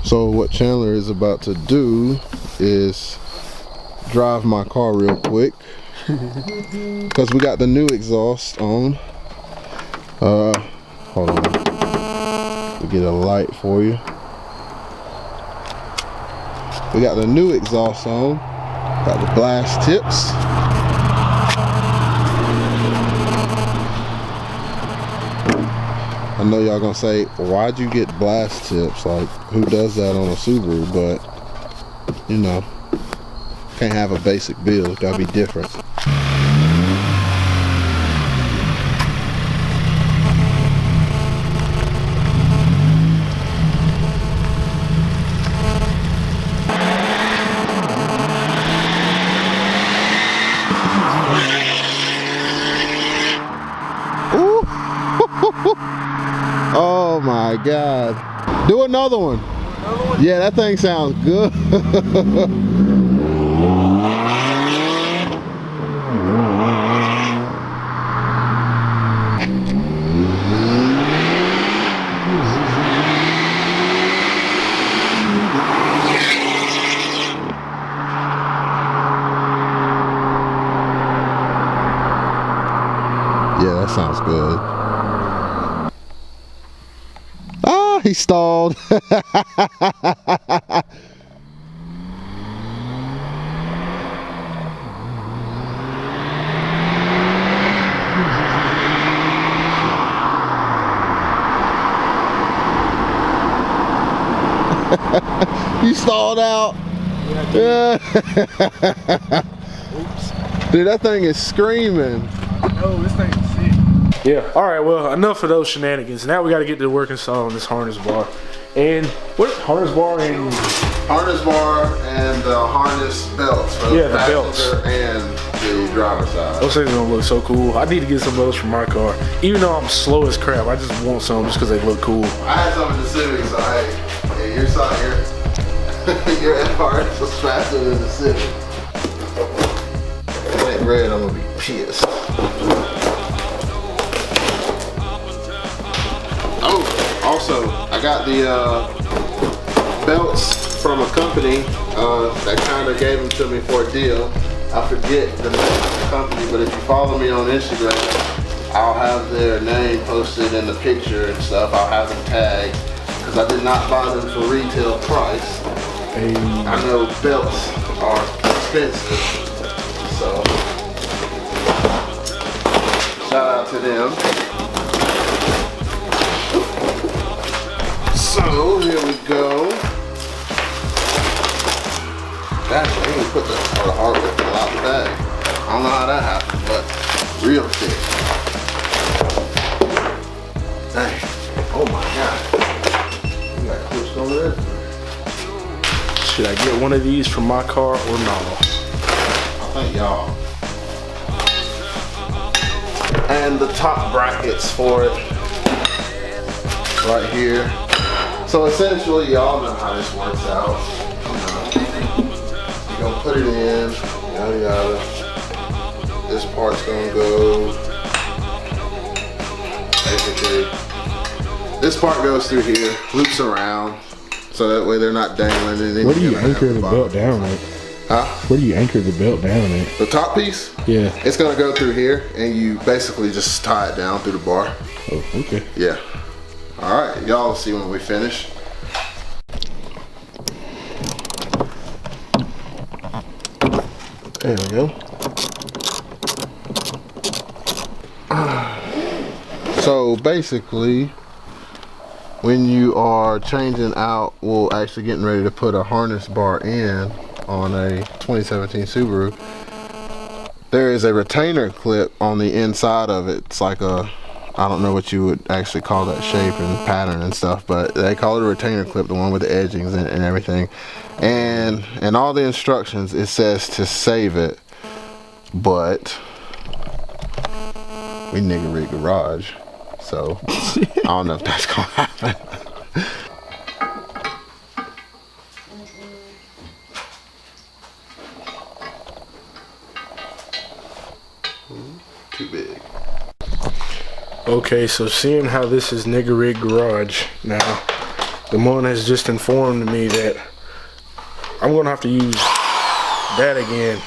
So what Chandler is about to do is drive my car real quick because we got the new exhaust on. Hold on, we'll get a light for you. We got the new exhaust on, got the blast tips. I know y'all gonna say, why'd you get blast tips? Like, who does that on a Subaru? But, you know, can't have a basic build, it's gotta be different. Ooh. Oh my God. Do another one. Another one? Yeah, that thing sounds good. Yeah, that sounds good. Ah, he stalled. You stalled out. Yeah. Oops. Dude, that thing is screaming. No, this thing is sick. Yeah, alright, well, enough of those shenanigans. Now we got to get to work installing this harness bar. And what? Harness bar and... Harness bar and harness belts for yeah, the belts and the driver's side. Those things are going to look so cool. I need to get some of those for my car. Even though I'm slow as crap, I just want some just because they look cool. I had some in the Civic, so hey, your side, your FRX was faster than the Civic. If it ain't red, I'm going to be pissed. Oh, also, I got the belts from a company that kind of gave them to me for a deal. I forget the name of the company, but if you follow me on Instagram, I'll have their name posted in the picture and stuff. I'll have them tagged because I did not buy them for retail price. Hey. I know belts are expensive, so shout out to them. So here we go. Gosh, I didn't put the hardware fell out the bag. I don't know how that happened, but real thick. Dang. Oh my God. We got pushed over there. Should I get one of these for my car or no? I think y'all. And the top brackets for it. Right here. So essentially, y'all know how this works out. You're gonna put it in, yada yada. This part's gonna go, basically, this part goes through here, loops around, so that way they're not dangling. And where do you anchor the belt down at? Huh? Where do you anchor the belt down at? The top piece? Yeah. It's gonna go through here, and you basically just tie it down through the bar. Oh, okay. Yeah. All right, y'all will see when we finish. There we go. So basically, when you are changing out, well, actually getting ready to put a harness bar in on a 2017 Subaru, there is a retainer clip on the inside of it. It's like a, I don't know what you would actually call that shape and pattern and stuff, but they call it a retainer clip, the one with the edgings and everything. And in all the instructions, it says to save it, but we nigga rig garage, so I don't know if that's gonna happen. Too big. Okay, so seeing how this is nigga rig garage now, The one has just informed me that I'm gonna have to use that again.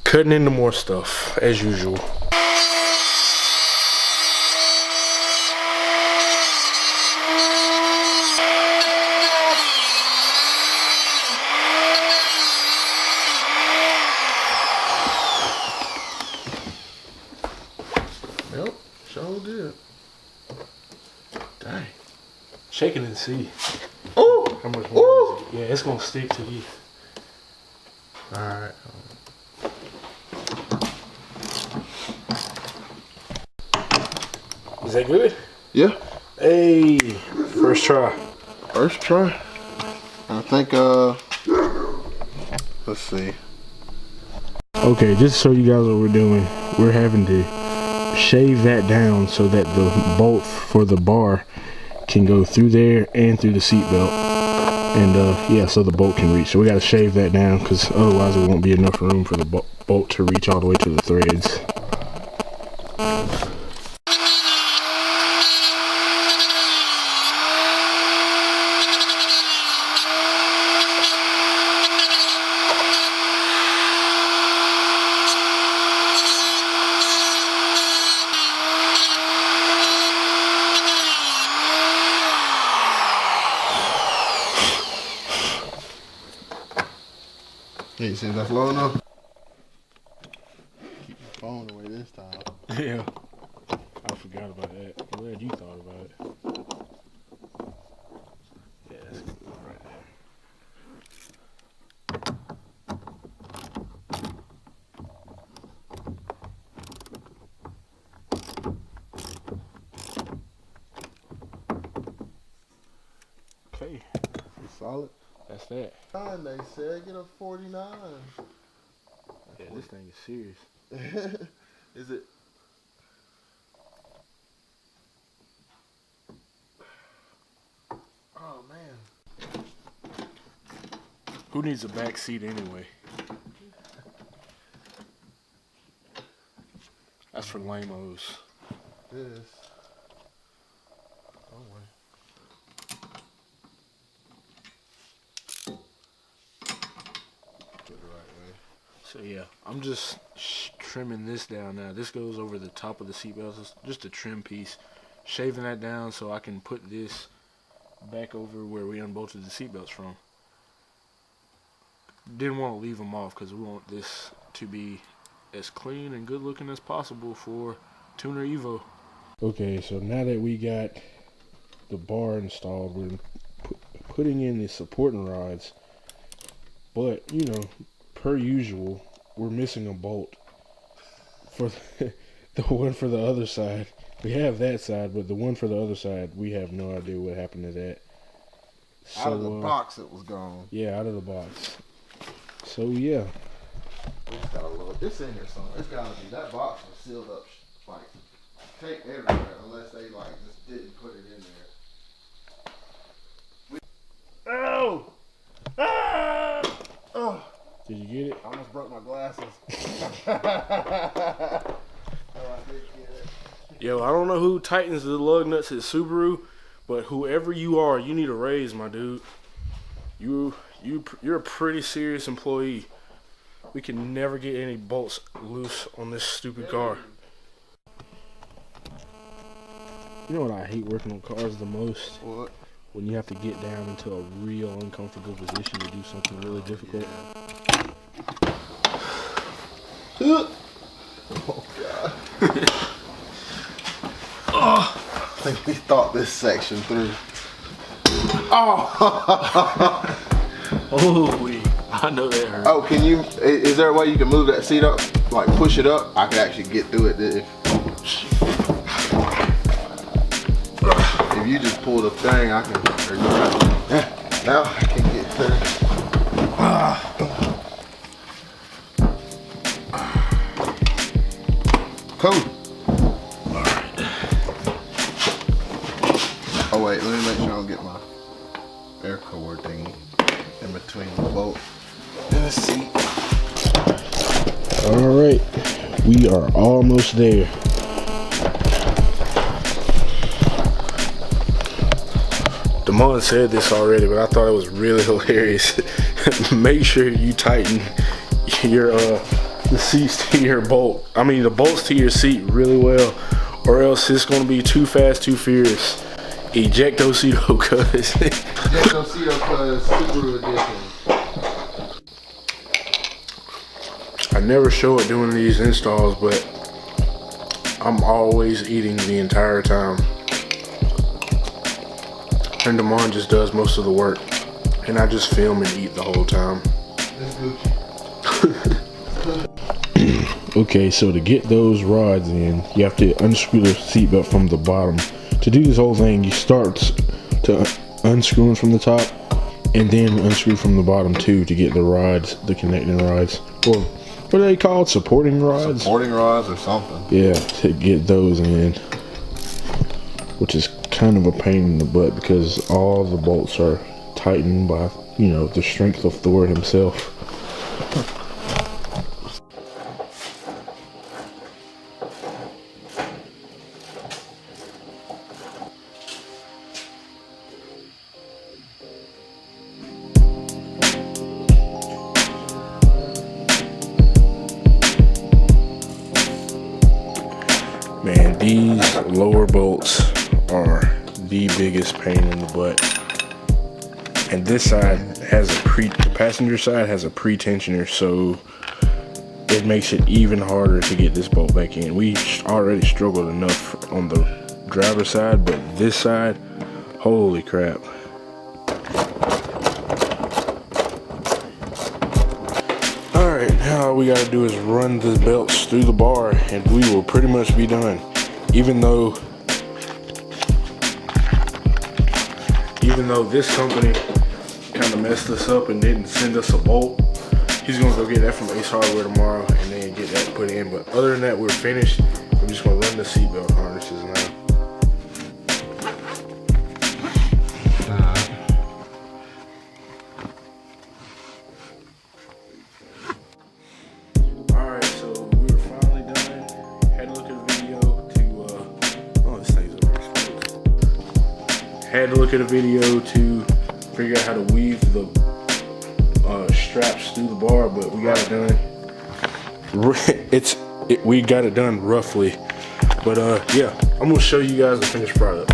Cutting into more stuff as usual. Yep, sure did. Dang. Shake it and see. Ooh! How much more is it? Yeah, it's gonna stick to you. Alright. Is that good? Yeah. Hey, first try. First try. I think, let's see. Okay, just so you guys know what we're doing, we're having to shave that down so that the bolt for the bar can go through there and through the seat belt. And yeah, so the bolt can reach. So we got to shave that down because otherwise there won't be enough room for the bolt to reach all the way to the threads. You see if that's low enough? Keep your phone away this time. Yeah, I forgot about that. I'm glad you thought about it. Yeah, that's good right there. Okay, It's solid. that's that. Fine, they said get a 49. Yeah, this thing is serious. Is it? Oh man. Who needs a back seat anyway? That's for lamos. This. Oh wait. Put it the right way. So yeah, I'm just trimming this down now. This goes over the top of the seatbelt. It's just a trim piece. Shaving that down so I can put this back over where we unbolted the seatbelts from. Didn't want to leave them off because we want this to be as clean and good looking as possible for Tuner Evo. Okay, so now that we got the bar installed, we're putting in the supporting rods. But, you know, per usual, we're missing a bolt for the one for the other side. We have that side, but the one for the other side, we have no idea what happened to that. So, Out of the box, it was gone. Yeah, out of the box. So yeah. We just gotta look. It's in here somewhere. It's gotta be. That box was sealed up, like tape everywhere, unless they like just didn't put it in there. Oh! Ah! Oh, Did you get it? I almost broke my glasses. Oh, I did get it. Yo, I don't know who tightens the lug nuts at Subaru, but whoever you are, you need a raise, my dude. You're a pretty serious employee. We can never get any bolts loose on this stupid car. You know what I hate working on cars the most? What? When you have to get down into a real uncomfortable position to do something really difficult. Oh God. I think we thought this section through. Oh! Holy, I know that hurt. Oh, can you? Is there a way you can move that seat up? Like push it up? I could actually get through it. If you just pull the thing, I can. Now I can get through. Cool. Oh wait, let me make sure I don't get my air cord thingy in between the bolt and the seat. All right, we are almost there. Damon said this already, but I thought it was really hilarious. Make sure you tighten your the seats to your bolt. I mean the bolts to your seat really well, or else it's gonna be too fast, too furious. Ejectocito, cuz. Ejectocito, cuz Subaru edition. I never show it doing these installs, but I'm always eating the entire time. And Damon just does most of the work, and I just film and eat the whole time. Okay, so to get those rods in, you have to unscrew the seatbelt from the bottom. To do this whole thing, you start to unscrew them from the top, and then unscrew from the bottom too to get the rods, the connecting rods, or what are they called? Supporting rods? Supporting rods or something. Yeah, to get those in, which is kind of a pain in the butt because all the bolts are tightened by, you know, the strength of Thor himself. Man, these lower bolts are the biggest pain in the butt. And this side has the passenger side has a pre-tensioner, so it makes it even harder to get this bolt back in. We already struggled enough on the driver's side, but this side, holy crap. Alright, now all we gotta do is run the belts through the bar and we will pretty much be done. Even though this company kind of messed us up and didn't send us a bolt, he's gonna go get that from Ace Hardware tomorrow and then get that put in. But other than that, we're finished. I'm just gonna run the seatbelt harnesses now. Alright, so we were finally done. Had to look at a video to oh, this thing's overexposed. Had to look at a video to figure out how to weave the straps through the bar, but we got it done. We got it done roughly, but yeah, I'm gonna show you guys the finished product.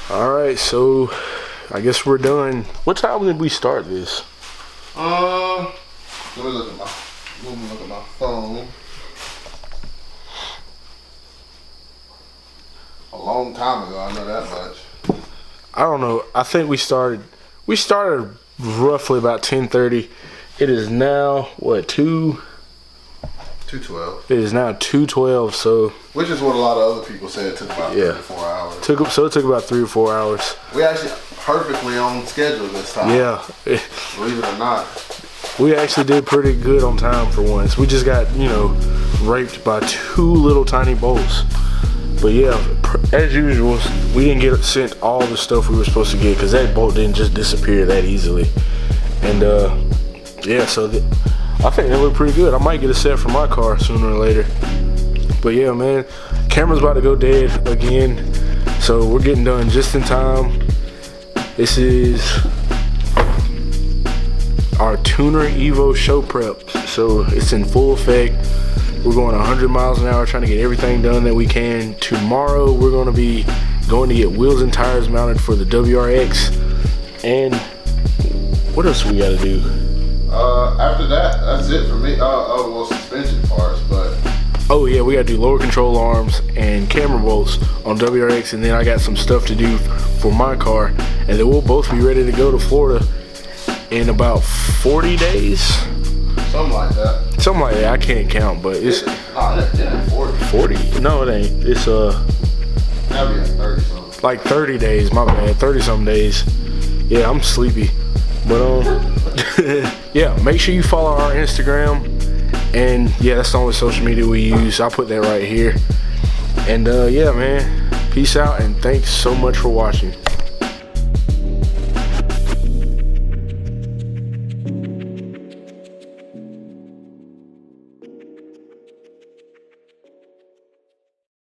Alright, so I guess we're done. What time did we start this? Let me look at my phone. A long time ago, I know that much. I don't know. I think we started roughly about 10:30. It is now what, 2:12. It is now 2:12, so which is what a lot of other people said it took about 3 or 4 hours. So it took about 3 or 4 hours. We actually perfectly on schedule this time. Yeah. Believe it or not. We actually did pretty good on time for once. We just got, you know, raped by 2 little tiny bolts. But yeah, as usual, we didn't get sent all the stuff we were supposed to get because that bolt didn't just disappear that easily. And yeah, so I think they look pretty good. I might get a set for my car sooner or later. But yeah, man, camera's about to go dead again, so we're getting done just in time. This is our Tuner Evo show prep, so it's in full effect. We're going 100 miles an hour trying to get everything done that we can. Tomorrow we're going to be going to get wheels and tires mounted for the WRX. And what else we got to do? After that, that's it for me. Well, suspension parts, but oh yeah, we got to do lower control arms and camera bolts on WRX, and then I got some stuff to do for my car, and then we'll both be ready to go to Florida in about 40 days. Something like that. Something like that. I can't count, but it's it ain't 40. 40. No, it ain't. It's That'll be like 30 something. like 30 days, my bad, 30 some days. Yeah, I'm sleepy. But yeah, make sure you follow our Instagram. And yeah, that's the only social media we use. I'll put that right here. And yeah, man, peace out and thanks so much for watching.